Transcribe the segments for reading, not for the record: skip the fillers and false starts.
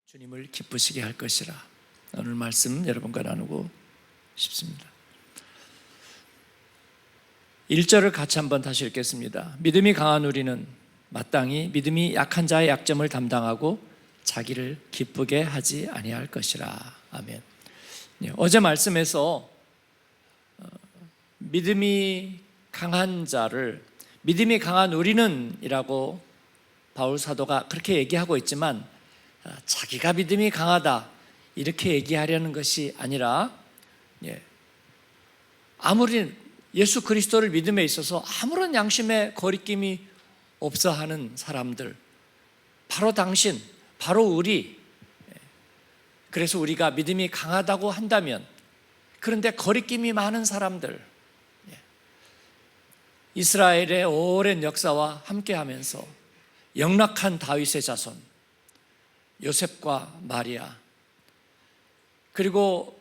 주님을 기쁘시게 할 것이라. 오늘 말씀 여러분과 나누고 싶습니다. 1절을 같이 한번 다시 읽겠습니다. 믿음이 강한 우리는 마땅히 믿음이 약한 자의 약점을 담당하고 자기를 기쁘게 하지 아니할 것이라. 아멘. 어제 말씀에서 믿음이 강한 자를 믿음이 강한 우리는 이라고 바울 사도가 그렇게 얘기하고 있지만 자기가 믿음이 강하다 이렇게 얘기하려는 것이 아니라 아무리 예수 그리스도를 믿음에 있어서 아무런 양심의 거리낌이 없어 하는 사람들, 바로 당신, 바로 우리. 그래서 우리가 믿음이 강하다고 한다면, 그런데 거리낌이 많은 사람들, 이스라엘의 오랜 역사와 함께하면서 영락한 다윗의 자손 요셉과 마리아, 그리고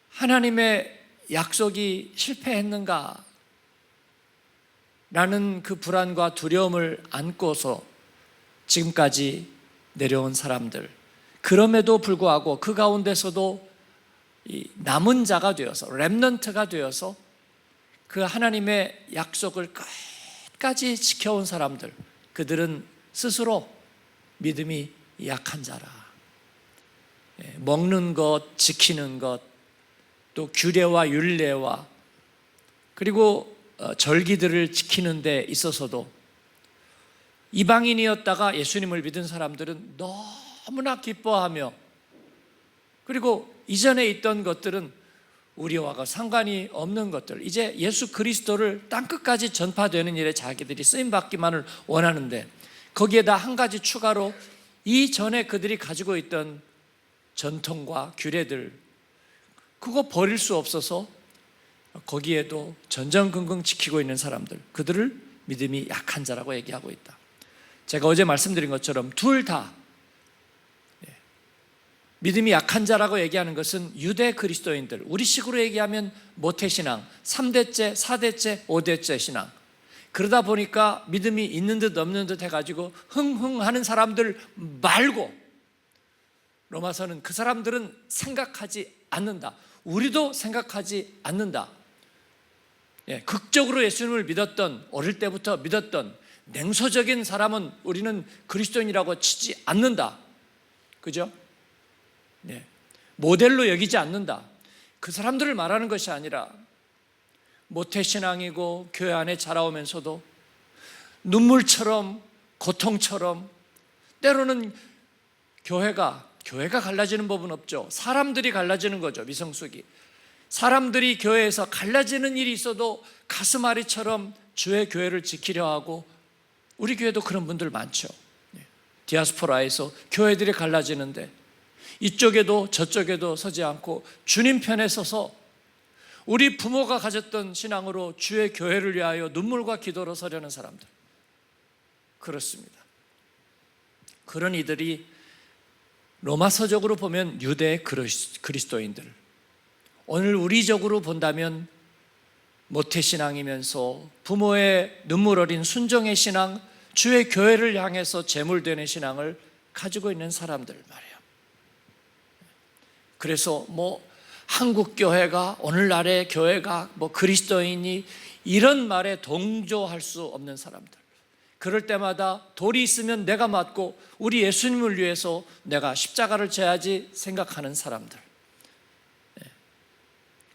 하나님의 약속이 실패했는가 라는 그 불안과 두려움을 안고서 지금까지 내려온 사람들, 그럼에도 불구하고 그 가운데서도 이 남은 자가 되어서, 렘넌트가 되어서 그 하나님의 약속을 끝까지 지켜온 사람들, 그들은 스스로 믿음이 약한 자라. 먹는 것, 지키는 것, 또 규례와 율례와 그리고 절기들을 지키는 데 있어서도 이방인이었다가 예수님을 믿은 사람들은 너무나 기뻐하며, 그리고 이전에 있던 것들은 우리와 상관이 없는 것들, 이제 예수 그리스도를 땅끝까지 전파되는 일에 자기들이 쓰임받기만을 원하는데, 거기에다 한 가지 추가로 이전에 그들이 가지고 있던 전통과 규례들, 그거 버릴 수 없어서 거기에도 전전긍긍 지키고 있는 사람들, 그들을 믿음이 약한 자라고 얘기하고 있다. 제가 어제 말씀드린 것처럼 둘 다 믿음이 약한 자라고 얘기하는 것은 유대 그리스도인들, 우리식으로 얘기하면 모태신앙, 3대째, 4대째, 5대째 신앙, 그러다 보니까 믿음이 있는 듯 없는 듯 해가지고 흥흥하는 사람들 말고, 로마서는 그 사람들은 생각하지 않는다, 우리도 생각하지 않는다. 극적으로 예수님을 믿었던, 어릴 때부터 믿었던 냉소적인 사람은 우리는 그리스도인이라고 치지 않는다. 그죠? 모델로 여기지 않는다. 그 사람들을 말하는 것이 아니라 모태신앙이고 교회 안에 자라오면서도 눈물처럼 고통처럼, 때로는 교회가 갈라지는 법은 없죠. 사람들이 갈라지는 거죠. 미성숙이 사람들이 교회에서 갈라지는 일이 있어도 가슴앓이처럼 주의 교회를 지키려 하고, 우리 교회도 그런 분들 많죠. 디아스포라에서 교회들이 갈라지는데 이쪽에도 저쪽에도 서지 않고 주님 편에 서서 우리 부모가 가졌던 신앙으로 주의 교회를 위하여 눈물과 기도로 서려는 사람들, 그렇습니다. 그런 이들이 로마서적으로 보면 유대 그리스도인들, 오늘 우리적으로 본다면 모태신앙이면서 부모의 눈물 어린 순종의 신앙, 주의 교회를 향해서 제물되는 신앙을 가지고 있는 사람들 말이에요. 그래서 한국 교회가, 오늘날의 교회가 그리스도인이, 이런 말에 동조할 수 없는 사람들, 그럴 때마다 돌이 있으면 내가 맞고 우리 예수님을 위해서 내가 십자가를 져야지 생각하는 사람들,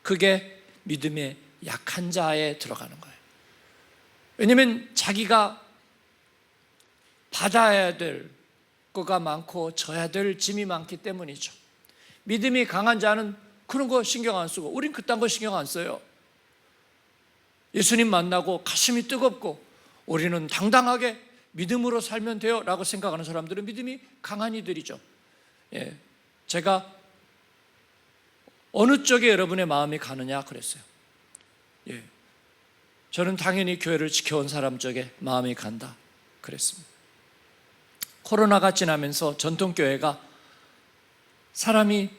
그게 믿음의 약한 자에 들어가는 거예요. 왜냐하면 자기가 받아야 될 거가 많고 져야 될 짐이 많기 때문이죠. 믿음이 강한 자는 그런 거 신경 안 쓰고, 우린 그딴 거 신경 안 써요. 예수님 만나고 가슴이 뜨겁고 우리는 당당하게 믿음으로 살면 돼요 라고 생각하는 사람들은 믿음이 강한 이들이죠. 제가 어느 쪽에 여러분의 마음이 가느냐 그랬어요. 저는 당연히 교회를 지켜온 사람 쪽에 마음이 간다 그랬습니다. 코로나가 지나면서 전통교회가 사람이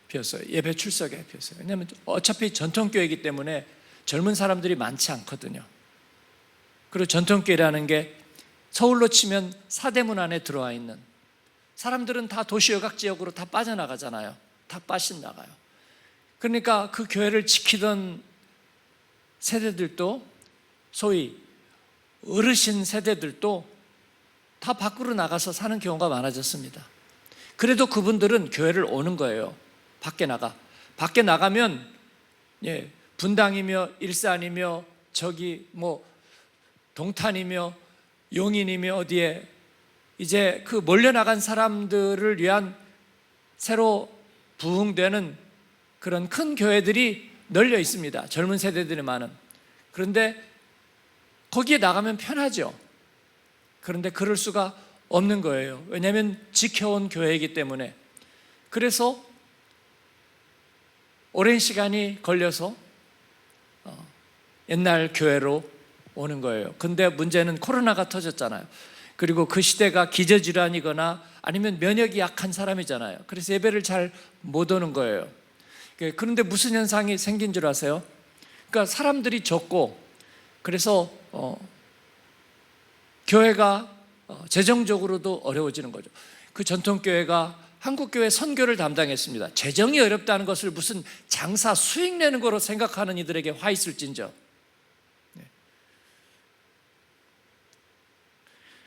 비었어요. 예배 출석에 비었어요. 왜냐하면 어차피 전통교회이기 때문에 젊은 사람들이 많지 않거든요. 그리고 전통교회라는 게 서울로 치면 사대문 안에 들어와 있는 사람들은 다 도시 외곽 지역으로 다 빠져나가잖아요. 다 빠져나가요. 그러니까 그 교회를 지키던 세대들도, 소위 어르신 세대들도 다 밖으로 나가서 사는 경우가 많아졌습니다. 그래도 그분들은 교회를 오는 거예요. 밖에 나가면 분당이며 일산이며 저기 동탄이며 용인이며 어디에 이제 그 몰려나간 사람들을 위한 새로 부흥되는 그런 큰 교회들이 널려 있습니다. 젊은 세대들이 많은. 그런데 거기에 나가면 편하죠. 그런데 그럴 수가 없는 거예요. 왜냐하면 지켜온 교회이기 때문에. 그래서 오랜 시간이 걸려서 옛날 교회로 오는 거예요. 근데 문제는 코로나가 터졌잖아요. 그리고 그 시대가 기저질환이거나 아니면 면역이 약한 사람이잖아요. 그래서 예배를 잘 못 오는 거예요. 그런데 무슨 현상이 생긴 줄 아세요? 그러니까 사람들이 적고, 그래서 교회가 재정적으로도 어려워지는 거죠. 그 전통교회가 한국교회 선교를 담당했습니다. 재정이 어렵다는 것을 무슨 장사 수익 내는 거로 생각하는 이들에게 화 있을진저.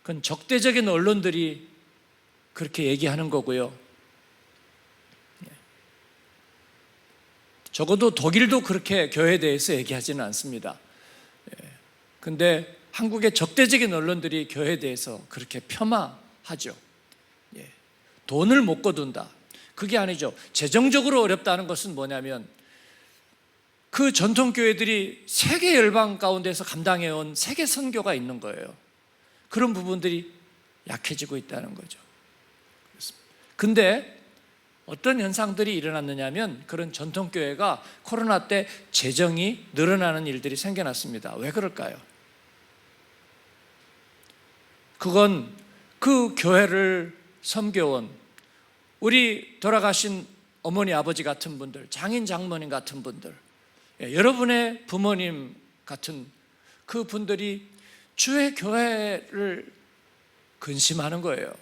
그건 적대적인 언론들이 그렇게 얘기하는 거고요. 적어도 독일도 그렇게 교회에 대해서 얘기하지는 않습니다. 그런데 한국의 적대적인 언론들이 교회에 대해서 그렇게 폄하하죠. 돈을 못 거둔다. 그게 아니죠. 재정적으로 어렵다는 것은 뭐냐면 그 전통교회들이 세계 열방 가운데서 감당해온 세계 선교가 있는 거예요. 그런 부분들이 약해지고 있다는 거죠. 근데 어떤 현상들이 일어났느냐 하면 그런 전통교회가 코로나 때 재정이 늘어나는 일들이 생겨났습니다. 왜 그럴까요? 그건 그 교회를 섬겨온 우리 돌아가신 어머니 아버지 같은 분들, 장인 장모님 같은 분들, 여러분의 부모님 같은 그 분들이 주의 교회를 근심하는 거예요.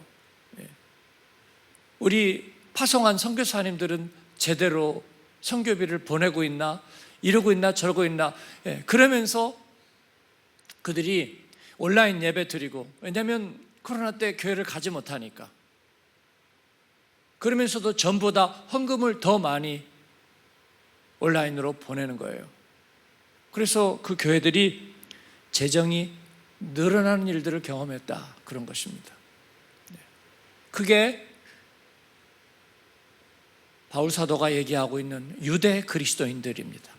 우리 파송한 선교사님들은 제대로 선교비를 보내고 있나, 이러고 있나 저러고 있나. 그러면서 그들이 온라인 예배 드리고, 왜냐하면 코로나 때 교회를 가지 못하니까. 그러면서도 전보다 헌금을 더 많이 온라인으로 보내는 거예요. 그래서 그 교회들이 재정이 늘어나는 일들을 경험했다, 그런 것입니다. 그게 바울 사도가 얘기하고 있는 유대 그리스도인들입니다.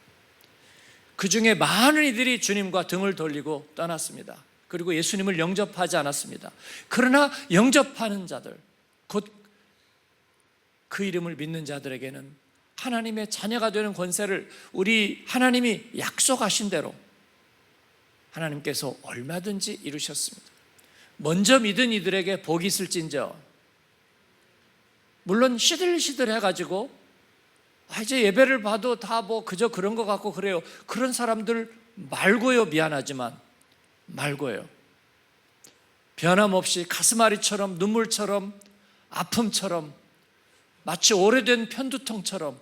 그 중에 많은 이들이 주님과 등을 돌리고 떠났습니다. 그리고 예수님을 영접하지 않았습니다. 그러나 영접하는 자들, 곧 그 이름을 믿는 자들에게는 하나님의 자녀가 되는 권세를 우리 하나님이 약속하신 대로 하나님께서 얼마든지 이루셨습니다. 먼저 믿은 이들에게 복이 있을진저. 물론 시들시들 해가지고 이제 예배를 봐도 다 그저 그런 것 같고 그래요. 그런 사람들 말고요. 미안하지만 말고요. 변함없이 가슴앓이처럼, 눈물처럼, 아픔처럼, 마치 오래된 편두통처럼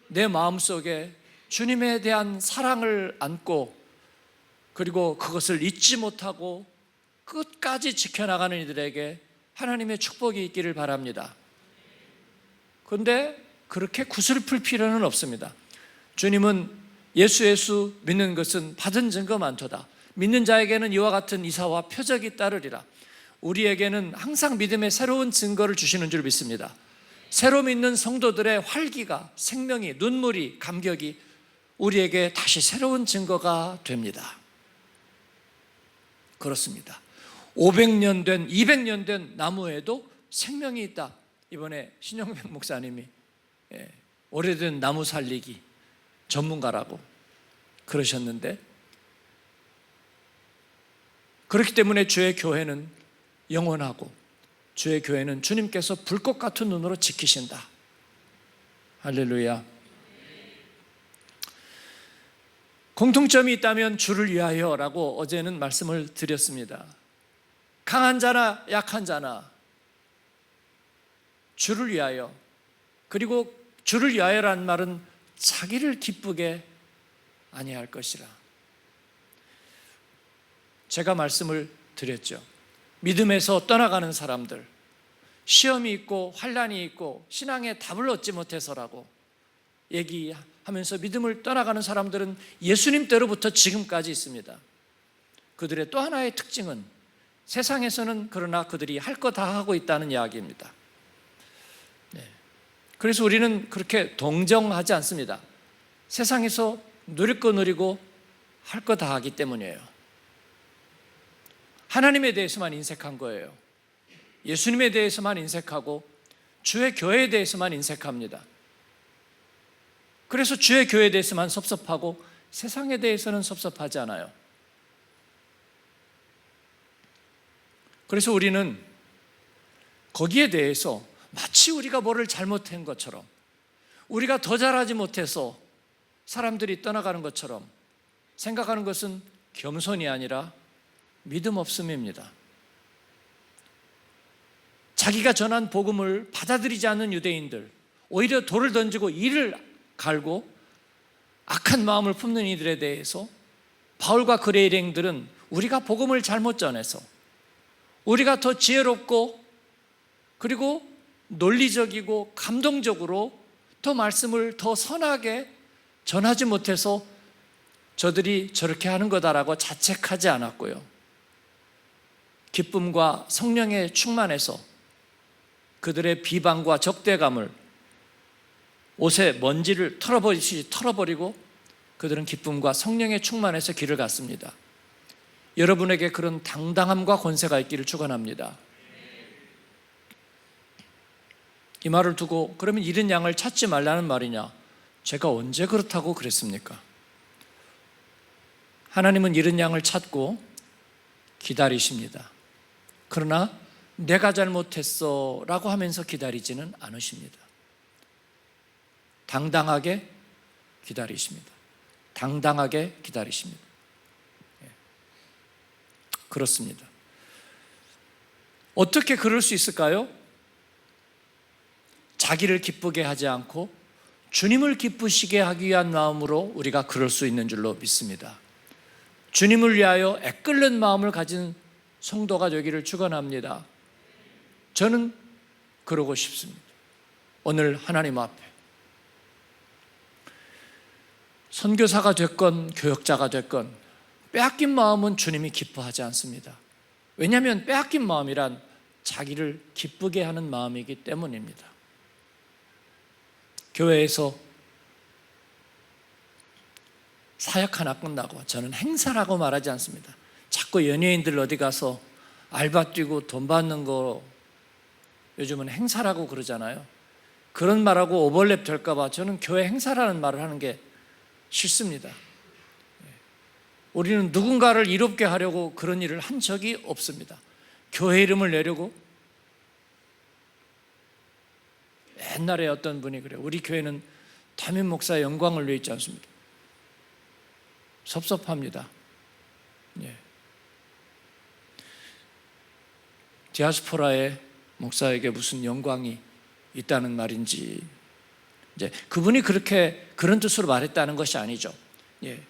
내 마음속에 주님에 대한 사랑을 안고, 그리고 그것을 잊지 못하고 끝까지 지켜나가는 이들에게 하나님의 축복이 있기를 바랍니다. 그런데 그렇게 구슬플 필요는 없습니다. 주님은 예수 믿는 것은 받은 증거 많도다. 믿는 자에게는 이와 같은 이사와 표적이 따르리라. 우리에게는 항상 믿음의 새로운 증거를 주시는 줄 믿습니다. 새로 믿는 성도들의 활기가, 생명이, 눈물이, 감격이 우리에게 다시 새로운 증거가 됩니다. 그렇습니다. 500년 된, 200년 된 나무에도 생명이 있다. 이번에 신영백 목사님이 오래된 나무 살리기 전문가라고 그러셨는데, 그렇기 때문에 주의 교회는 영원하고 주의 교회는 주님께서 불꽃 같은 눈으로 지키신다. 할렐루야. 공통점이 있다면 주를 위하여라고 어제는 말씀을 드렸습니다. 강한 자나 약한 자나 주를 위하여, 그리고 주를 위하여라는 말은 자기를 기쁘게 아니할 것이라. 제가 말씀을 드렸죠. 믿음에서 떠나가는 사람들, 시험이 있고 환난이 있고 신앙의 답을 얻지 못해서라고 얘기하면서 믿음을 떠나가는 사람들은 예수님 때로부터 지금까지 있습니다. 그들의 또 하나의 특징은 세상에서는 그러나 그들이 할 거 다 하고 있다는 이야기입니다. 그래서 우리는 그렇게 동정하지 않습니다. 세상에서 누릴 거 누리고 할 거 다 하기 때문이에요. 하나님에 대해서만 인색한 거예요. 예수님에 대해서만 인색하고 주의 교회에 대해서만 인색합니다. 그래서 주의 교회에 대해서만 섭섭하고 세상에 대해서는 섭섭하지 않아요. 그래서 우리는 거기에 대해서 마치 우리가 뭐를 잘못한 것처럼, 우리가 더 잘하지 못해서 사람들이 떠나가는 것처럼 생각하는 것은 겸손이 아니라 믿음 없음입니다. 자기가 전한 복음을 받아들이지 않는 유대인들, 오히려 돌을 던지고 이를 갈고 악한 마음을 품는 이들에 대해서 바울과 그의 일행들은 우리가 복음을 잘못 전해서, 우리가 더 지혜롭고 그리고 논리적이고 감동적으로 더 말씀을 더 선하게 전하지 못해서 저들이 저렇게 하는 거다라고 자책하지 않았고요. 기쁨과 성령에 충만해서 그들의 비방과 적대감을 옷에 먼지를 털어버리듯이 털어버리고 그들은 기쁨과 성령에 충만해서 길을 갔습니다. 여러분에게 그런 당당함과 권세가 있기를 축원합니다. 이 말을 두고 그러면 잃은 양을 찾지 말라는 말이냐? 제가 언제 그렇다고 그랬습니까? 하나님은 잃은 양을 찾고 기다리십니다. 그러나 내가 잘못했어 라고 하면서 기다리지는 않으십니다. 당당하게 기다리십니다. 당당하게 기다리십니다. 그렇습니다. 어떻게 그럴 수 있을까요? 자기를 기쁘게 하지 않고 주님을 기쁘시게 하기 위한 마음으로 우리가 그럴 수 있는 줄로 믿습니다. 주님을 위하여 애끓는 마음을 가진 성도가 되기를 축원합니다. 저는 그러고 싶습니다. 오늘 하나님 앞에 선교사가 됐건 교역자가 됐건 빼앗긴 마음은 주님이 기뻐하지 않습니다. 왜냐하면 빼앗긴 마음이란 자기를 기쁘게 하는 마음이기 때문입니다. 교회에서 사역 하나 끝나고, 저는 행사라고 말하지 않습니다. 자꾸 연예인들 어디 가서 알바 뛰고 돈 받는 거 요즘은 행사라고 그러잖아요. 그런 말하고 오버랩 될까 봐 저는 교회 행사라는 말을 하는 게 싫습니다. 우리는 누군가를 이롭게 하려고 그런 일을 한 적이 없습니다. 교회 이름을 내려고. 옛날에 어떤 분이 그래요. 우리 교회는 담임 목사의 영광을 위해 있지 않습니다. 섭섭합니다. 예. 디아스포라의 목사에게 무슨 영광이 있다는 말인지, 이제 그분이 그렇게 그런 뜻으로 말했다는 것이 아니죠. 예.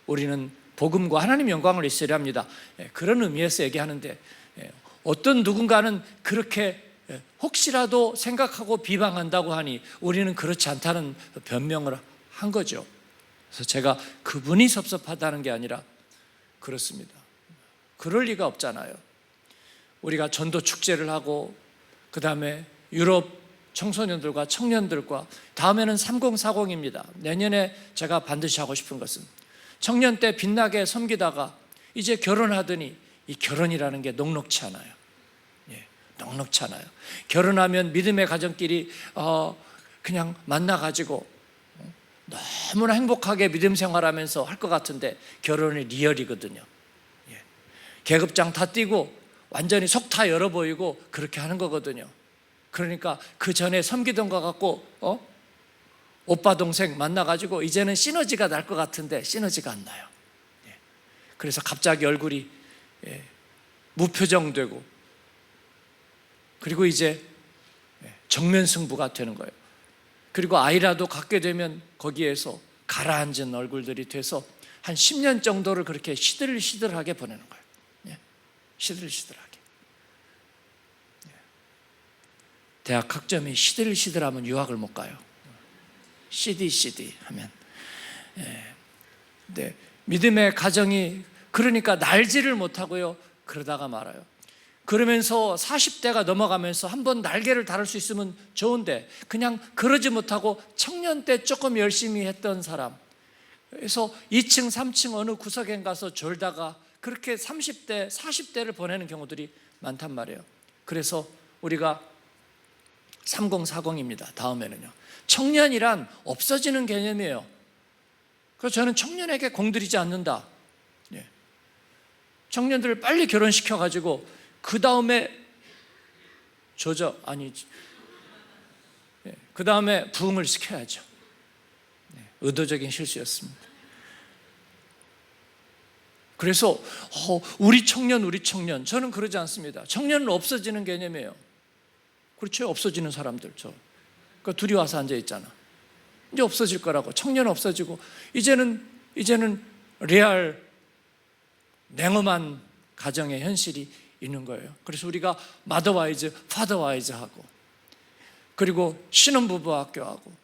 우리는 복음과 하나님 영광을 있어야 합니다. 예. 그런 의미에서 얘기하는데, 예. 어떤 누군가는 그렇게 혹시라도 생각하고 비방한다고 하니 우리는 그렇지 않다는 변명을 한 거죠. 그래서 제가 그분이 섭섭하다는 게 아니라 그렇습니다. 그럴 리가 없잖아요. 우리가 전도 축제를 하고 그 다음에 유럽 청소년들과 청년들과, 다음에는 3040입니다. 내년에 제가 반드시 하고 싶은 것은 청년 때 빛나게 섬기다가 이제 결혼하더니 이 결혼이라는 게 녹록치 않아요. 녹록치 않아요. 결혼하면 믿음의 가정끼리 그냥 만나가지고 너무나 행복하게 믿음 생활하면서 할 것 같은데 결혼이 리얼이거든요. 계급장 다 띄고 완전히 속 다 열어 보이고 그렇게 하는 거거든요. 그러니까 그 전에 섬기던 거 갖고 오빠 동생 만나가지고 이제는 시너지가 날 것 같은데 시너지가 안 나요. 그래서 갑자기 얼굴이 무표정되고, 그리고 이제 정면 승부가 되는 거예요. 그리고 아이라도 갖게 되면 거기에서 가라앉은 얼굴들이 돼서 한 10년 정도를 그렇게 시들시들하게 보내는 거예요. 예. 시들시들하게. 예. 대학 학점이 시들시들하면 유학을 못 가요. CD 하면. 예. 네. 믿음의 가정이 그러니까 날지를 못하고요. 그러다가 말아요. 그러면서 40대가 넘어가면서 한번 날개를 달을 수 있으면 좋은데 그냥 그러지 못하고 청년 때 조금 열심히 했던 사람, 그래서 2층 3층 어느 구석에 가서 졸다가 그렇게 30대 40대를 보내는 경우들이 많단 말이에요. 그래서 우리가 3040입니다. 다음에는요, 청년이란 없어지는 개념이에요. 그래서 저는 청년에게 공들이지 않는다. 예. 청년들을 빨리 결혼시켜가지고 그 다음에 그 다음에 부흥을 시켜야죠. 의도적인 실수였습니다. 그래서 우리 청년, 저는 그러지 않습니다. 청년은 없어지는 개념이에요. 그렇죠? 없어지는 사람들, 그 둘이 와서 앉아 있잖아. 이제 없어질 거라고. 청년은 없어지고 이제는 레알 냉엄한 가정의 현실이 있는 거예요. 그래서 우리가 마더와이즈, 파더와이즈 하고, 그리고 신혼부부 학교하고,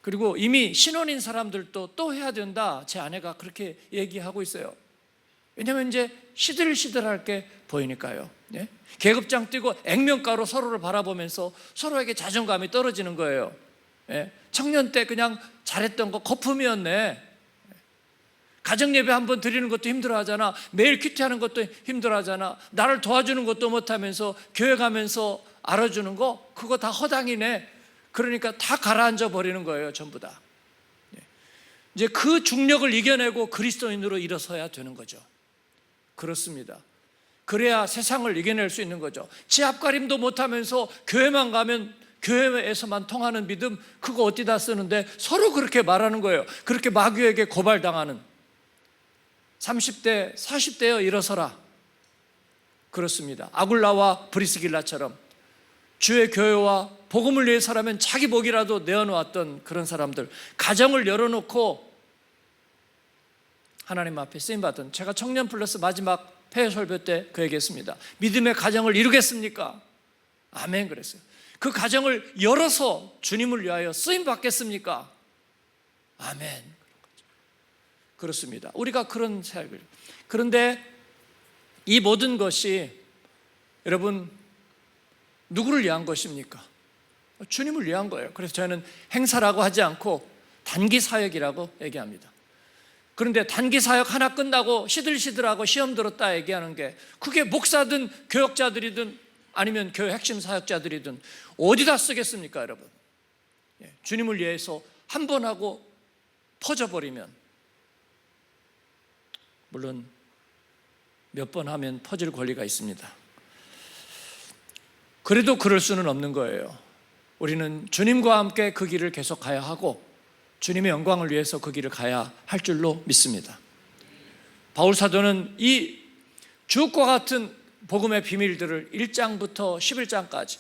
그리고 이미 신혼인 사람들도 또 해야 된다. 제 아내가 그렇게 얘기하고 있어요. 왜냐하면 이제 시들시들할 게 보이니까요. 예? 계급장 뛰고 액면가로 서로를 바라보면서 서로에게 자존감이 떨어지는 거예요. 예? 청년 때 그냥 잘했던 거 거품이었네. 가정예배 한번 드리는 것도 힘들어하잖아. 매일 큐티하는 것도 힘들어하잖아. 나를 도와주는 것도 못하면서 교회 가면서 알아주는 거, 그거 다 허당이네. 그러니까 다 가라앉아 버리는 거예요. 전부 다. 이제 그 중력을 이겨내고 그리스도인으로 일어서야 되는 거죠. 그렇습니다. 그래야 세상을 이겨낼 수 있는 거죠. 지 앞가림도 못하면서 교회만 가면 교회에서만 통하는 믿음, 그거 어디다 쓰는데 서로 그렇게 말하는 거예요. 그렇게 마귀에게 고발당하는 30대, 40대여 일어서라. 그렇습니다. 아굴라와 브리스길라처럼 주의 교회와 복음을 위해서라면 자기 목이라도 내어놓았던 그런 사람들, 가정을 열어놓고 하나님 앞에 쓰임받은, 제가 청년 플러스 마지막 폐회 설교 때 그 얘기했습니다. 믿음의 가정을 이루겠습니까? 아멘 그랬어요. 그 가정을 열어서 주님을 위하여 쓰임받겠습니까? 아멘. 그렇습니다. 우리가 그런 삶을. 그런데 이 모든 것이 여러분 누구를 위한 것입니까? 주님을 위한 거예요. 그래서 저는 행사라고 하지 않고 단기 사역이라고 얘기합니다. 그런데 단기 사역 하나 끝나고 시들시들하고 시험 들었다 얘기하는 게, 그게 목사든 교역자들이든 아니면 교회 핵심 사역자들이든 어디다 쓰겠습니까, 여러분? 주님을 위해서 한 번 하고 퍼져버리면, 물론 몇 번 하면 퍼질 권리가 있습니다. 그래도 그럴 수는 없는 거예요. 우리는 주님과 함께 그 길을 계속 가야 하고 주님의 영광을 위해서 그 길을 가야 할 줄로 믿습니다. 바울 사도는 이 주옥과 같은 복음의 비밀들을 1장부터 11장까지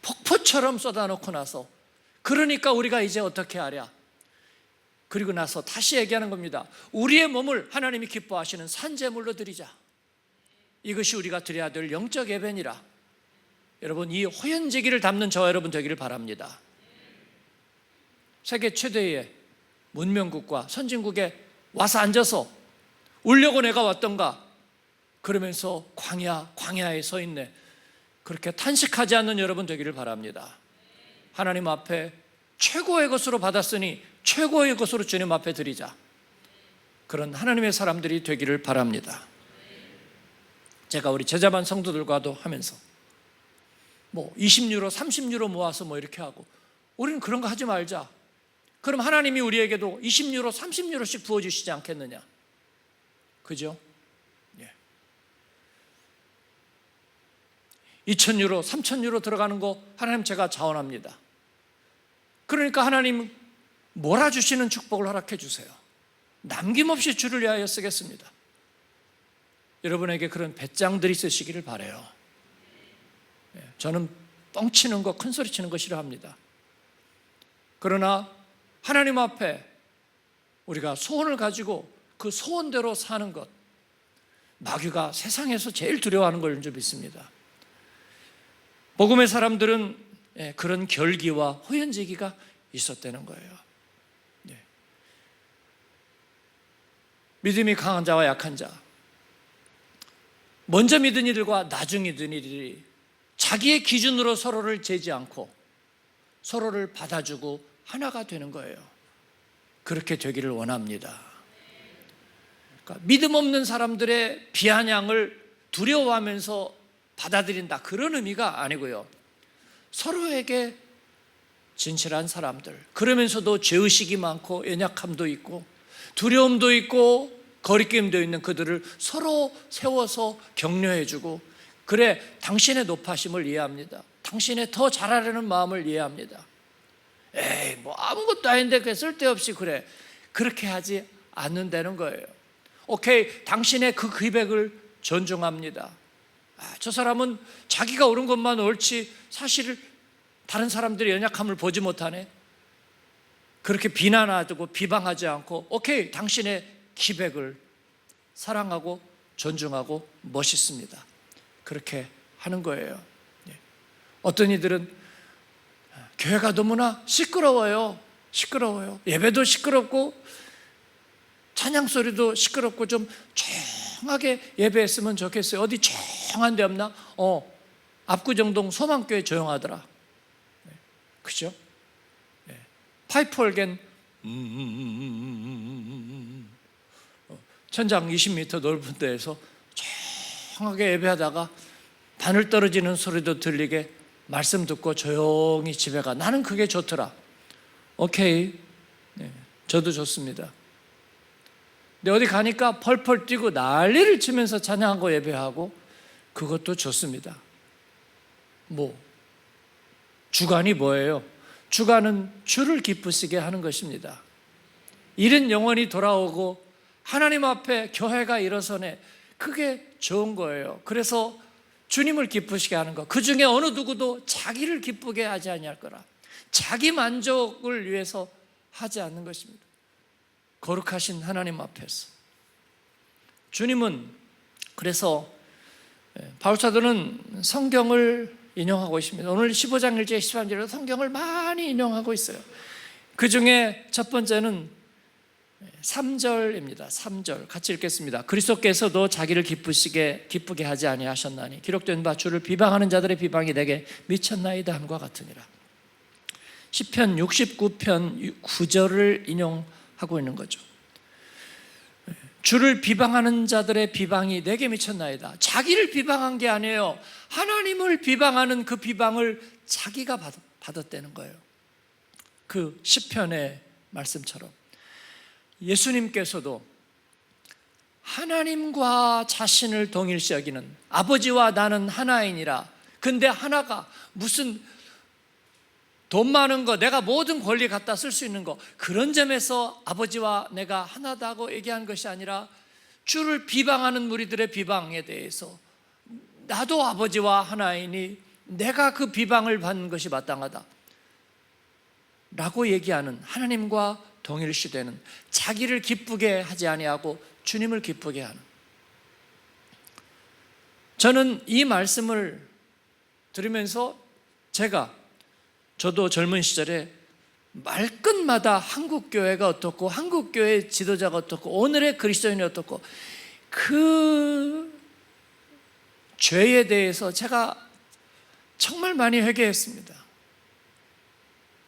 폭포처럼 쏟아놓고 나서, 그러니까 우리가 이제 어떻게 하랴? 그리고 나서 다시 얘기하는 겁니다. 우리의 몸을 하나님이 기뻐하시는 산제물로 드리자. 이것이 우리가 드려야 될 영적 예배니라. 여러분, 이 호연지기를 담는 저와 여러분 되기를 바랍니다. 세계 최대의 문명국과 선진국에 와서 앉아서 울려고 내가 왔던가 그러면서 광야에 서 있네, 그렇게 탄식하지 않는 여러분 되기를 바랍니다. 하나님 앞에 최고의 것으로 받았으니 최고의 것으로 주님 앞에 드리자. 그런 하나님의 사람들이 되기를 바랍니다. 제가 우리 제자반 성도들과도 하면서 20유로 30유로 모아서 이렇게 하고, 우리는 그런 거 하지 말자. 그럼 하나님이 우리에게도 20유로 30유로씩 부어주시지 않겠느냐. 그죠? 2000유로 3000유로 들어가는 거 하나님 제가 자원합니다. 그러니까 하나님 몰아주시는 축복을 허락해 주세요. 남김없이 주를 위하여 쓰겠습니다. 여러분에게 그런 배짱들이 있으시기를 바라요. 저는 뻥치는 거, 큰 소리 치는 거 싫어합니다. 그러나 하나님 앞에 우리가 소원을 가지고 그 소원대로 사는 것, 마귀가 세상에서 제일 두려워하는 걸 줄 믿습니다. 복음의 사람들은 그런 결기와 호연지기가 있었다는 거예요. 믿음이 강한 자와 약한 자, 먼저 믿은 이들과 나중 믿은 이들이 자기의 기준으로 서로를 재지 않고 서로를 받아주고 하나가 되는 거예요. 그렇게 되기를 원합니다. 그러니까 믿음 없는 사람들의 비아냥을 두려워하면서 받아들인다, 그런 의미가 아니고요. 서로에게 진실한 사람들, 그러면서도 죄의식이 많고 연약함도 있고 두려움도 있고 거리낌도 있는 그들을 서로 세워서 격려해주고, 그래, 당신의 높아심을 이해합니다. 당신의 더 잘하려는 마음을 이해합니다. 에이, 뭐 아무것도 아닌데 그 쓸데없이 그래, 그렇게 하지 않는다는 거예요. 오케이, 당신의 그 기백을 존중합니다. 저 사람은 자기가 옳은 것만 옳지 사실 다른 사람들의 연약함을 보지 못하네. 그렇게 비난하고 비방하지 않고, 오케이, 당신의 기백을 사랑하고 존중하고 멋있습니다. 그렇게 하는 거예요. 어떤 이들은 교회가 너무나 시끄러워요. 예배도 시끄럽고 찬양 소리도 시끄럽고 좀 조용하게 예배했으면 좋겠어요. 어디 조용한 데 없나? 압구정동 소망교회 조용하더라. 그죠? 파이프 organ 천장 20m 넓은 데에서 조용하게 예배하다가 바늘 떨어지는 소리도 들리게 말씀 듣고 조용히 집에 가. 나는 그게 좋더라. 오케이, 저도 좋습니다. 근데 어디 가니까 펄펄 뛰고 난리를 치면서 찬양하고 예배하고, 그것도 좋습니다. 주관이 뭐예요? 주관은 주를 기쁘시게 하는 것입니다. 일은 영원히 돌아오고 하나님 앞에 교회가 일어서네, 그게 좋은 거예요. 그래서 주님을 기쁘시게 하는 것, 그 중에 어느 누구도 자기를 기쁘게 하지 아니할 거라. 자기 만족을 위해서 하지 않는 것입니다. 거룩하신 하나님 앞에서. 주님은, 그래서 바울사도는 성경을 인용하고 있습니다. 오늘 15장 1절 13절에도 성경을 많이 인용하고 있어요. 그 중에 첫 번째는 3절입니다. 3절 같이 읽겠습니다. 그리스도께서도 자기를 기쁘게 하지 아니하셨나니 기록된 바 주를 비방하는 자들의 비방이 내게 미쳤나이다 함과 같으니라. 시편 69편 9절을 인용하고 있는 거죠. 주를 비방하는 자들의 비방이 내게 미쳤나이다. 자기를 비방한 게 아니에요. 하나님을 비방하는 그 비방을 자기가 받았다는 거예요. 그 시편의 말씀처럼 예수님께서도 하나님과 자신을 동일시 여기는, 아버지와 나는 하나이니라. 근데 하나가 무슨 돈 많은 거, 내가 모든 권리 갖다 쓸 수 있는 거, 그런 점에서 아버지와 내가 하나다고 얘기한 것이 아니라 주를 비방하는 무리들의 비방에 대해서 나도 아버지와 하나이니 내가 그 비방을 받는 것이 마땅하다 라고 얘기하는, 하나님과 동일시되는, 자기를 기쁘게 하지 아니하고 주님을 기쁘게 하는. 저는 이 말씀을 들으면서 저도 젊은 시절에 말끝마다 한국교회가 어떻고 한국교회 지도자가 어떻고 오늘의 그리스도인이 어떻고, 그 죄에 대해서 제가 정말 많이 회개했습니다.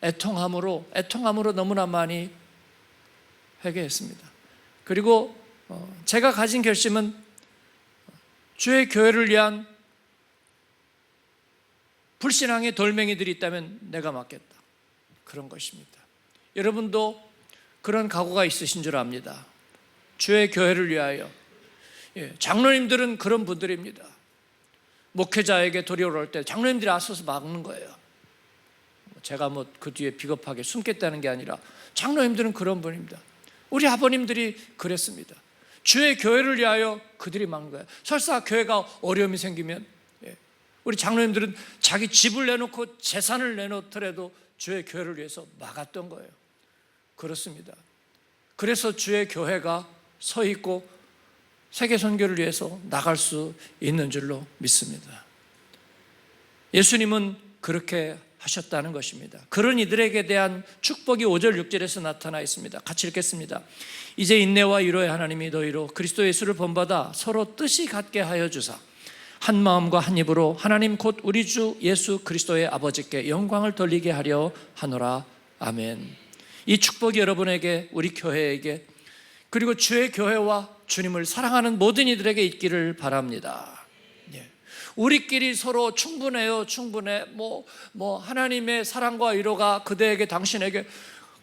애통함으로 너무나 많이 회개했습니다. 그리고 제가 가진 결심은 주의 교회를 위한 불신앙의 돌멩이들이 있다면 내가 맡겠다, 그런 것입니다. 여러분도 그런 각오가 있으신 줄 압니다. 주의 교회를 위하여. 장로님들은 그런 분들입니다. 목회자에게 도리어올 때 장로님들이 앞서서 막는 거예요. 제가 그 뒤에 비겁하게 숨겠다는 게 아니라 장로님들은 그런 분입니다. 우리 아버님들이 그랬습니다. 주의 교회를 위하여 그들이 막는 거예요. 설사 교회가 어려움이 생기면 우리 장로님들은 자기 집을 내놓고 재산을 내놓더라도 주의 교회를 위해서 막았던 거예요. 그렇습니다. 그래서 주의 교회가 서 있고 세계 선교를 위해서 나갈 수 있는 줄로 믿습니다. 예수님은 그렇게 하셨다는 것입니다. 그런 이들에게 대한 축복이 5절 6절에서 나타나 있습니다. 같이 읽겠습니다. 이제 인내와 위로의 하나님이 너희로 그리스도 예수를 본받아 서로 뜻이 같게 하여 주사 한 마음과 한 입으로 하나님 곧 우리 주 예수 그리스도의 아버지께 영광을 돌리게 하려 하노라. 아멘. 이 축복이 여러분에게, 우리 교회에게, 그리고 주의 교회와 주님을 사랑하는 모든 이들에게 있기를 바랍니다. 우리끼리 서로 충분해요, 충분해. 하나님의 사랑과 위로가 그대에게, 당신에게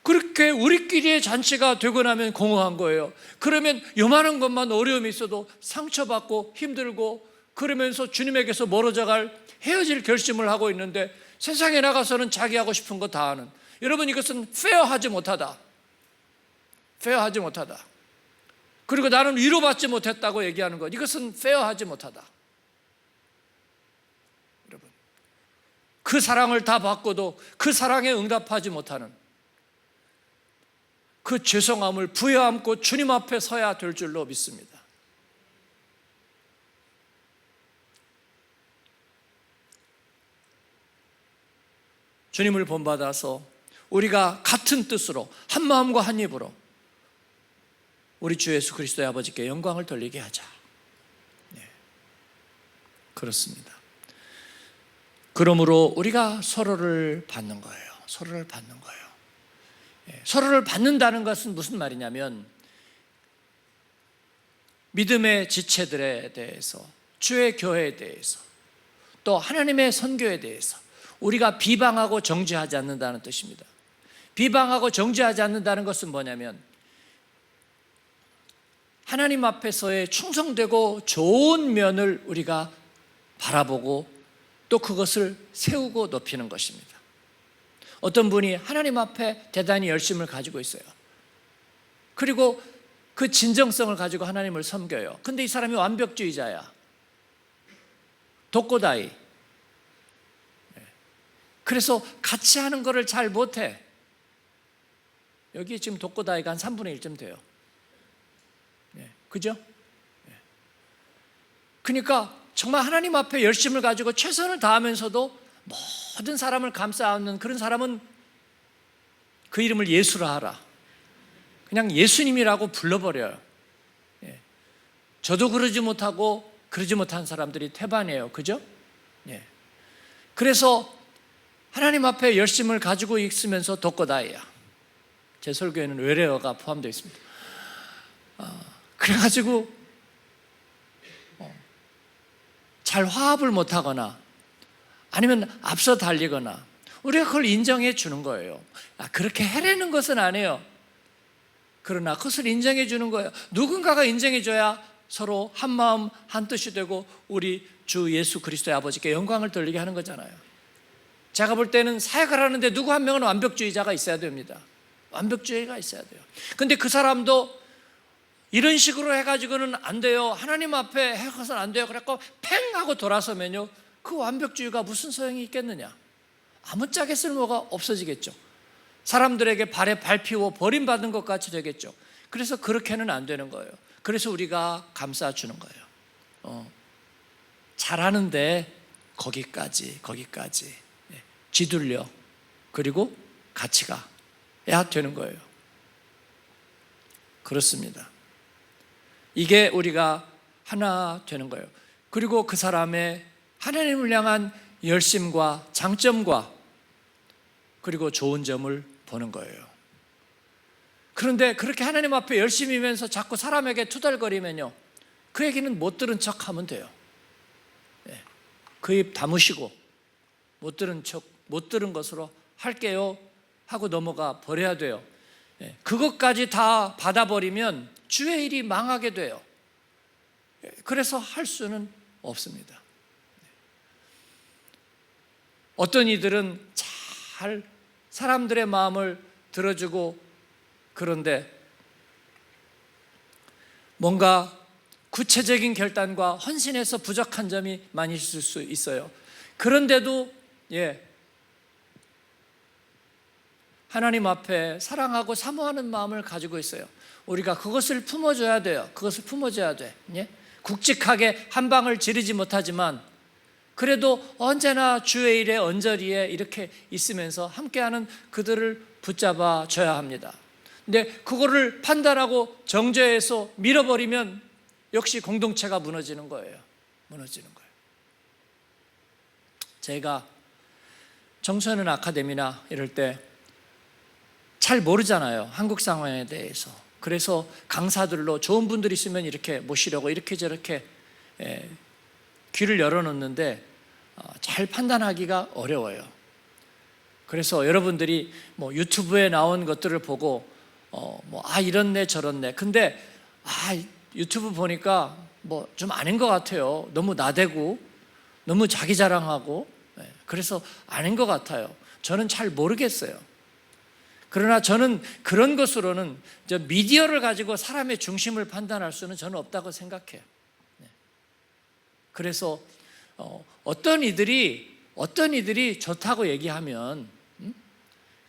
그렇게 우리끼리의 잔치가 되고 나면 공허한 거예요. 그러면 요만한 것만 어려움이 있어도 상처받고 힘들고 그러면서 주님에게서 멀어져갈, 헤어질 결심을 하고 있는데 세상에 나가서는 자기 하고 싶은 거 다 하는, 여러분 이것은 페어하지 못하다. 페어하지 못하다. 그리고 나는 위로받지 못했다고 얘기하는 것, 이것은 페어하지 못하다. 여러분, 그 사랑을 다 받고도 그 사랑에 응답하지 못하는 그 죄송함을 부여안고 주님 앞에 서야 될 줄로 믿습니다. 주님을 본받아서 우리가 같은 뜻으로 한 마음과 한 입으로 우리 주 예수 그리스도의 아버지께 영광을 돌리게 하자. 그렇습니다. 그러므로 우리가 서로를 받는 거예요. 서로를 받는 거예요. 서로를 받는다는 것은 무슨 말이냐면, 믿음의 지체들에 대해서, 주의 교회에 대해서, 또 하나님의 선교에 대해서 우리가 비방하고 정죄하지 않는다는 뜻입니다. 비방하고 정죄하지 않는다는 것은 뭐냐면, 하나님 앞에서의 충성되고 좋은 면을 우리가 바라보고 또 그것을 세우고 높이는 것입니다. 어떤 분이 하나님 앞에 대단히 열심을 가지고 있어요. 그리고 그 진정성을 가지고 하나님을 섬겨요. 근데 이 사람이 완벽주의자야. 독고다이. 그래서 같이 하는 거를 잘 못해. 여기 지금 독고다이가 한 3분의 1쯤 돼요. 그죠? 그러니까 정말 하나님 앞에 열심을 가지고 최선을 다하면서도 모든 사람을 감싸 안는 그런 사람은 그 이름을 예수라 하라. 그냥 예수님이라고 불러버려요. 저도 그러지 못하고 그러지 못한 사람들이 태반이에요. 그죠? 그래서 하나님 앞에 열심을 가지고 있으면서 독고다이야. 제 설교에는 외래어가 포함되어 있습니다. 그래가지고 잘 화합을 못하거나 아니면 앞서 달리거나 우리가 그걸 인정해 주는 거예요. 그렇게 해내는 것은 아니에요. 그러나 그것을 인정해 주는 거예요. 누군가가 인정해 줘야 서로 한 마음 한 뜻이 되고 우리 주 예수 그리스도의 아버지께 영광을 돌리게 하는 거잖아요. 제가 볼 때는 사역을 하는데 누구 한 명은 완벽주의자가 있어야 됩니다. 완벽주의가 있어야 돼요. 근데 그 사람도 이런 식으로 해가지고는 안 돼요. 하나님 앞에 해서는 안 돼요. 그래갖고 팽 하고 돌아서면요, 그 완벽주의가 무슨 소용이 있겠느냐? 아무짝에 쓸모가 없어지겠죠. 사람들에게 발에 밟히고 버림받은 것 같이 되겠죠. 그래서 그렇게는 안 되는 거예요. 그래서 우리가 감싸주는 거예요. 잘하는데 거기까지 쥐둘려, 그리고 같이 가야 되는 거예요. 그렇습니다. 이게 우리가 하나 되는 거예요. 그리고 그 사람의 하나님을 향한 열심과 장점과 그리고 좋은 점을 보는 거예요. 그런데 그렇게 하나님 앞에 열심이면서 자꾸 사람에게 투덜거리면요, 그 얘기는 못 들은 척 하면 돼요. 그 입 다무시고 못 들은 것으로 할게요 하고 넘어가 버려야 돼요. 그것까지 다 받아버리면 주의 일이 망하게 돼요. 그래서 할 수는 없습니다. 어떤 이들은 잘 사람들의 마음을 들어주고, 그런데 뭔가 구체적인 결단과 헌신에서 부족한 점이 많이 있을 수 있어요. 그런데도 하나님 앞에 사랑하고 사모하는 마음을 가지고 있어요. 우리가 그것을 품어줘야 돼요. 그것을 품어줘야 돼. 굵직하게 한 방을 지르지 못하지만 그래도 언제나 주의 일에 언저리에 이렇게 있으면서 함께하는 그들을 붙잡아 줘야 합니다. 근데 그거를 판단하고 정죄해서 밀어버리면 역시 공동체가 무너지는 거예요. 무너지는 거예요. 제가 청소년 아카데미나 이럴 때 잘 모르잖아요. 한국 상황에 대해서. 그래서 강사들로 좋은 분들 있으면 이렇게 모시려고 이렇게 저렇게 귀를 열어놓는데 잘 판단하기가 어려워요. 그래서 여러분들이 뭐 유튜브에 나온 것들을 보고 이렇네 저렇네. 근데 유튜브 보니까 뭐 좀 아닌 것 같아요. 너무 나대고 너무 자기 자랑하고 그래서 아닌 것 같아요. 저는 잘 모르겠어요. 그러나 저는 그런 것으로는 미디어를 가지고 사람의 중심을 판단할 수는 저는 없다고 생각해요. 그래서 어떤 이들이 좋다고 얘기하면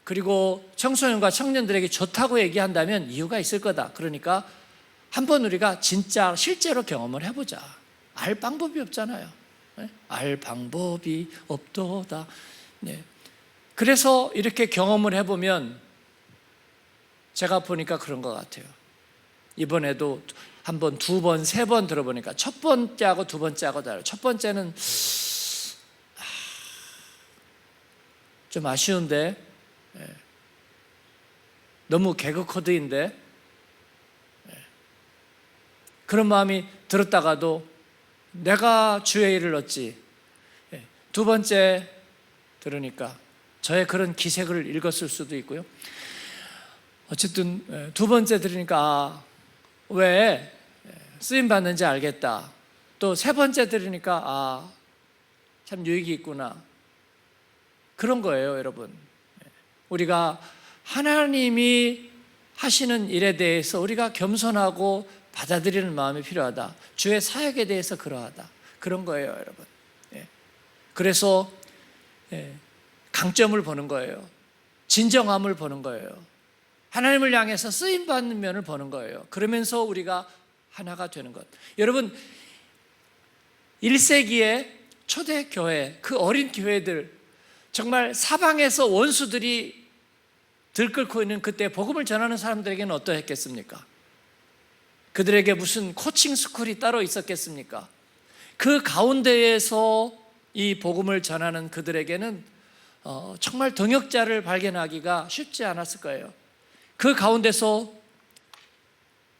그리고 청소년과 청년들에게 좋다고 얘기한다면 이유가 있을 거다. 그러니까 한번 우리가 진짜 실제로 경험을 해보자. 알 방법이 없잖아요. 알 방법이 없도다. 그래서 이렇게 경험을 해보면 제가 보니까 그런 것 같아요. 이번에도 한 번, 두 번, 세 번 들어보니까 첫 번째하고 두 번째하고 달라요. 첫 번째는 좀 아쉬운데 너무 개그 코드인데 그런 마음이 들었다가도 내가 주의 일을 얻지. 두 번째 들으니까 저의 그런 기색을 읽었을 수도 있고요. 어쨌든 두 번째 들으니까 왜 쓰임 받는지 알겠다. 또 세 번째 들으니까 참 유익이 있구나. 그런 거예요, 여러분. 우리가 하나님이 하시는 일에 대해서 우리가 겸손하고 받아들이는 마음이 필요하다. 주의 사역에 대해서 그러하다. 그런 거예요, 여러분. 그래서 강점을 보는 거예요. 진정함을 보는 거예요. 하나님을 향해서 쓰임받는 면을 보는 거예요. 그러면서 우리가 하나가 되는 것. 여러분, 1세기의 초대교회, 그 어린 교회들, 정말 사방에서 원수들이 들끓고 있는 그때 복음을 전하는 사람들에게는 어떠했겠습니까? 그들에게 무슨 코칭 스쿨이 따로 있었겠습니까? 그 가운데에서 이 복음을 전하는 그들에게는 정말 동역자를 발견하기가 쉽지 않았을 거예요. 그 가운데서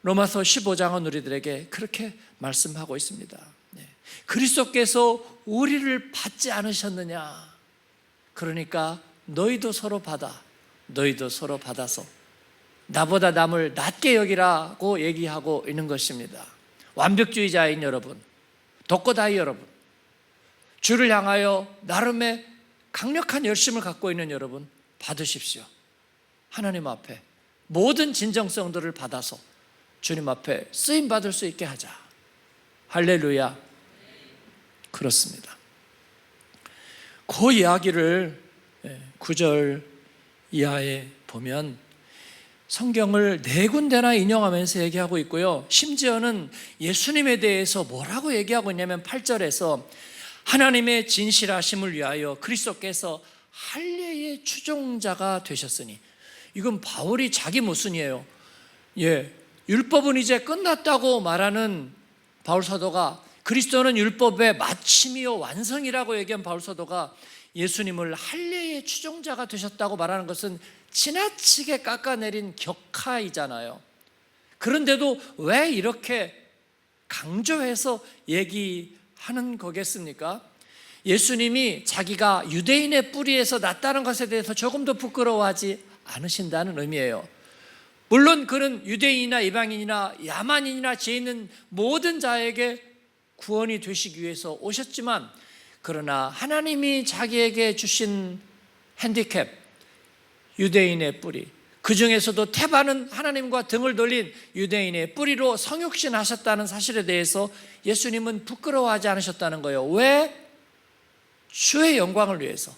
로마서 15장은 우리들에게 그렇게 말씀하고 있습니다. 그리스도께서 우리를 받지 않으셨느냐? 그러니까 너희도 서로 받아. 너희도 서로 받아서 나보다 남을 낮게 여기라고 얘기하고 있는 것입니다. 완벽주의자인 여러분, 독고다이 여러분, 주를 향하여 나름의 강력한 열심을 갖고 있는 여러분, 받으십시오. 하나님 앞에 모든 진정성들을 받아서 주님 앞에 쓰임받을 수 있게 하자. 할렐루야. 그렇습니다. 그 이야기를 9절 이하에 보면 성경을 4군데나 인용하면서 얘기하고 있고요. 심지어는 예수님에 대해서 뭐라고 얘기하고 있냐면 8절에서 하나님의 진실하심을 위하여 그리스도께서 할례의 추종자가 되셨으니, 이건 바울이 자기 모순이에요. 율법은 이제 끝났다고 말하는 바울 사도가, 그리스도는 율법의 마침이요 완성이라고 얘기한 바울 사도가 예수님을 할례의 추종자가 되셨다고 말하는 것은 지나치게 깎아내린 격하이잖아요. 그런데도 왜 이렇게 강조해서 얘기하는 거겠습니까? 예수님이 자기가 유대인의 뿌리에서 났다는 것에 대해서 조금도 부끄러워하지 않으신다는 의미예요. 물론 그는 유대인이나 이방인이나 야만인이나 죄 있는 모든 자에게 구원이 되시기 위해서 오셨지만, 그러나 하나님이 자기에게 주신 핸디캡, 유대인의 뿌리, 그 중에서도 태반은 하나님과 등을 돌린 유대인의 뿌리로 성육신 하셨다는 사실에 대해서 예수님은 부끄러워하지 않으셨다는 거예요. 왜? 주의 영광을 위해서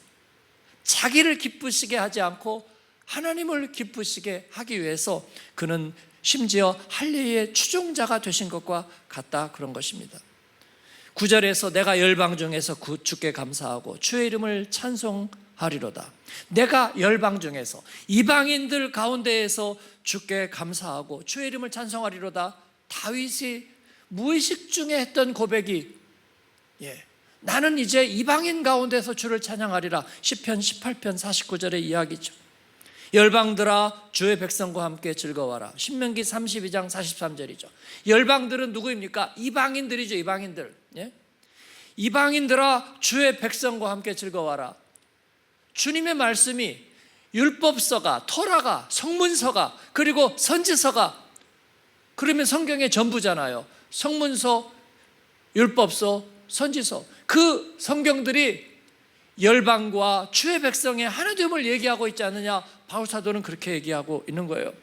자기를 기쁘시게 하지 않고 하나님을 기쁘시게 하기 위해서 그는 심지어 할례의 추종자가 되신 것과 같다, 그런 것입니다. 9절에서 내가 열방 중에서 주께 감사하고 주의 이름을 찬송하리로다. 내가 열방 중에서, 이방인들 가운데에서 주께 감사하고 주의 이름을 찬송하리로다. 다윗이 무의식 중에 했던 고백이, 나는 이제 이방인 가운데서 주를 찬양하리라. 시편 18편 49절의 이야기죠. 열방들아 주의 백성과 함께 즐거워라. 신명기 32장 43절이죠. 열방들은 누구입니까? 이방인들이죠. 이방인들. 이방인들아 주의 백성과 함께 즐거워라. 주님의 말씀이 율법서가, 토라가, 성문서가, 그리고 선지서가, 그러면 성경의 전부잖아요. 성문서, 율법서, 선지서, 그 성경들이 열방과 주의 백성의 하나됨을 얘기하고 있지 않느냐. 바울사도는 그렇게 얘기하고 있는 거예요.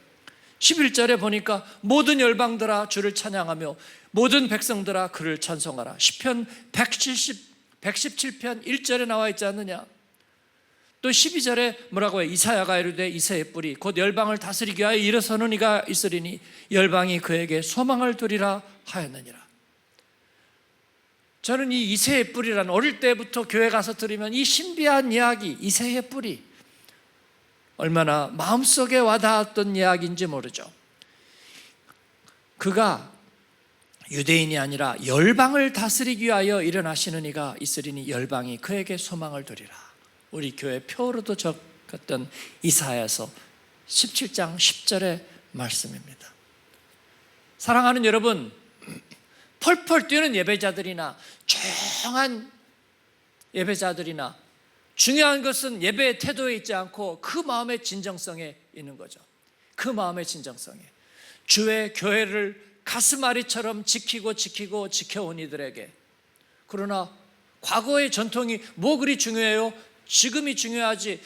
11절에 보니까 모든 열방들아 주를 찬양하며 모든 백성들아 그를 찬송하라. 시편 117편 1절에 나와 있지 않느냐. 또 12절에 뭐라고 해요? 이사야가 이르되 이새의 뿌리 곧 열방을 다스리기 위하여 일어서는 이가 있으리니 열방이 그에게 소망을 두리라 하였느니라. 저는 이 이새의 뿌리라는, 어릴 때부터 교회 가서 들으면 이 신비한 이야기, 이새의 뿌리, 얼마나 마음속에 와닿았던 이야기인지 모르죠. 그가 유대인이 아니라 열방을 다스리기 위하여 일어나시는 이가 있으리니 열방이 그에게 소망을 두리라. 우리 교회 표로도 적었던 이사야서 17장 10절의 말씀입니다. 사랑하는 여러분, 펄펄 뛰는 예배자들이나 조용한 예배자들이나, 중요한 것은 예배의 태도에 있지 않고 그 마음의 진정성에 있는 거죠. 그 마음의 진정성에. 주의 교회를 가슴앓이처럼 지키고 지켜온 이들에게, 그러나 과거의 전통이 뭐 그리 중요해요? 지금이 중요하지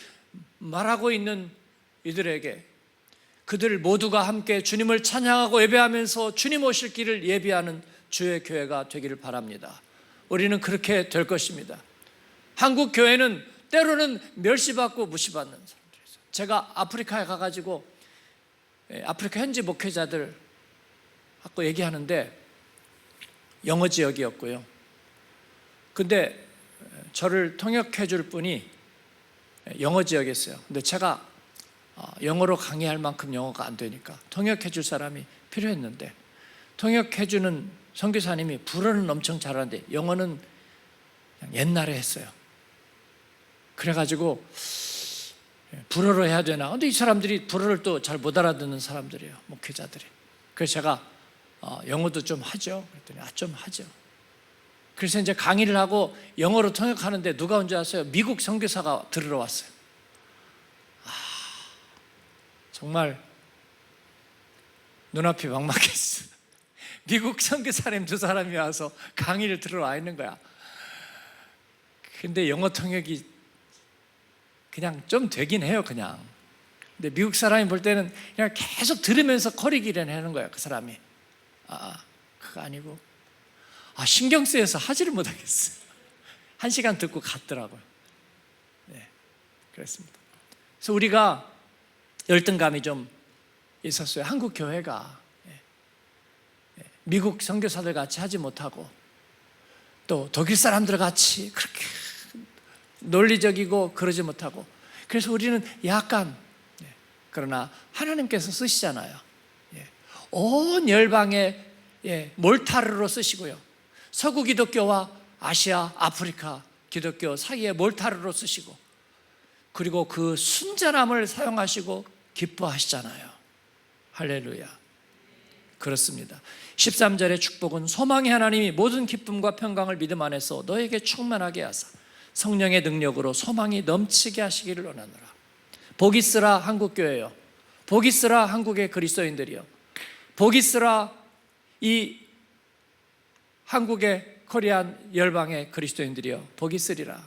말하고 있는 이들에게, 그들 모두가 함께 주님을 찬양하고 예배하면서 주님 오실 길을 예비하는 주의 교회가 되기를 바랍니다. 우리는 그렇게 될 것입니다. 한국 교회는 때로는 멸시받고 무시받는 사람들이죠. 제가 아프리카에 가가지고 아프리카 현지 목회자들 하고 얘기하는데, 영어 지역이었고요. 근데 저를 통역해 줄 분이 영어 지역이었어요. 근데 제가 영어로 강의할 만큼 영어가 안 되니까 통역해 줄 사람이 필요했는데, 통역해 주는 선교사님이 불어는 엄청 잘하는데 영어는 그냥 옛날에 했어요. 그래가지고 불어로 해야 되나? 근데 이 사람들이 불어를 또 잘 못 알아듣는 사람들이에요, 목회자들이. 그래서 제가 영어도 좀 하죠. 그랬더니 좀 하죠. 그래서 이제 강의를 하고 영어로 통역하는데 누가 온 줄 아세요? 미국 선교사가 들으러 왔어요. 정말 눈앞이 막막했어. 미국 선교사님 두 사람이 와서 강의를 들으러 와 있는 거야. 근데 영어 통역이 그냥 좀 되긴 해요, 그냥. 근데 미국 사람이 볼 때는 그냥 계속 들으면서 거리기를 하는 거야, 그 사람이. 그거 아니고, 신경 쓰여서 하지를 못하겠어요. 1시간 듣고 갔더라고요. 네, 그렇습니다. 그래서 우리가 열등감이 좀 있었어요. 한국 교회가 미국 선교사들 같이 하지 못하고, 또 독일 사람들 같이 그렇게 논리적이고 그러지 못하고, 그래서 우리는 약간, 그러나 하나님께서 쓰시잖아요. 온 열방에 몰타르로 쓰시고요, 서구 기독교와 아시아, 아프리카 기독교 사이에 몰타르로 쓰시고, 그리고 그 순전함을 사용하시고 기뻐하시잖아요. 할렐루야. 그렇습니다. 13절의 축복은 소망의 하나님이 모든 기쁨과 평강을 믿음 안에서 너에게 충만하게 하사 성령의 능력으로 소망이 넘치게 하시기를 원하노라. 복 있으라 한국교회요, 복 있으라 한국의 그리스도인들이요, 복 있으라 이 한국의 코리안 열방의 그리스도인들이요, 복 있으리라.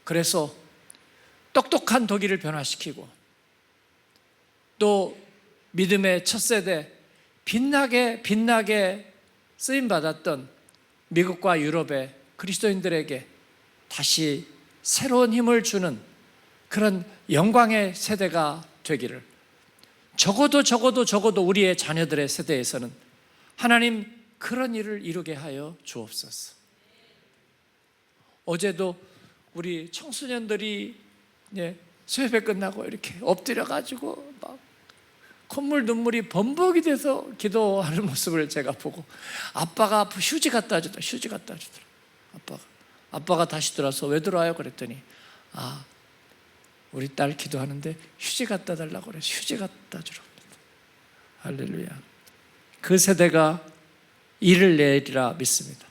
그래서 똑똑한 독일을 변화시키고, 또 믿음의 첫 세대 빛나게 쓰임받았던 미국과 유럽의 그리스도인들에게 다시 새로운 힘을 주는 그런 영광의 세대가 되기를, 적어도 우리의 자녀들의 세대에서는 하나님 그런 일을 이루게 하여 주옵소서. 어제도 우리 청소년들이 수협회 끝나고 이렇게 엎드려가지고 막 콧물 눈물이 범벅이 돼서 기도하는 모습을 제가 보고, 아빠가 휴지 갖다 주더라. 아빠가 다시 들어와서 왜 들어와요? 그랬더니 우리 딸 기도하는데 휴지 갖다 달라고 그래서 휴지 갖다 주라고. 할렐루야. 그 세대가 이를 내리라 믿습니다.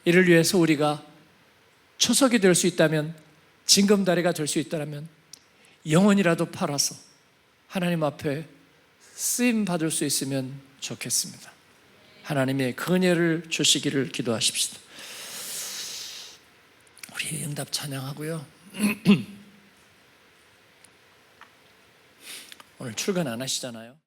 이를 위해서 우리가 초석이 될 수 있다면, 징검다리가 될 수 있다면 영혼이라도 팔아서 하나님 앞에 쓰임 받을 수 있으면 좋겠습니다. 하나님의 그 은혜를 주시기를 기도하십시다. 우리 응답 찬양하고요. 오늘 출근 안 하시잖아요.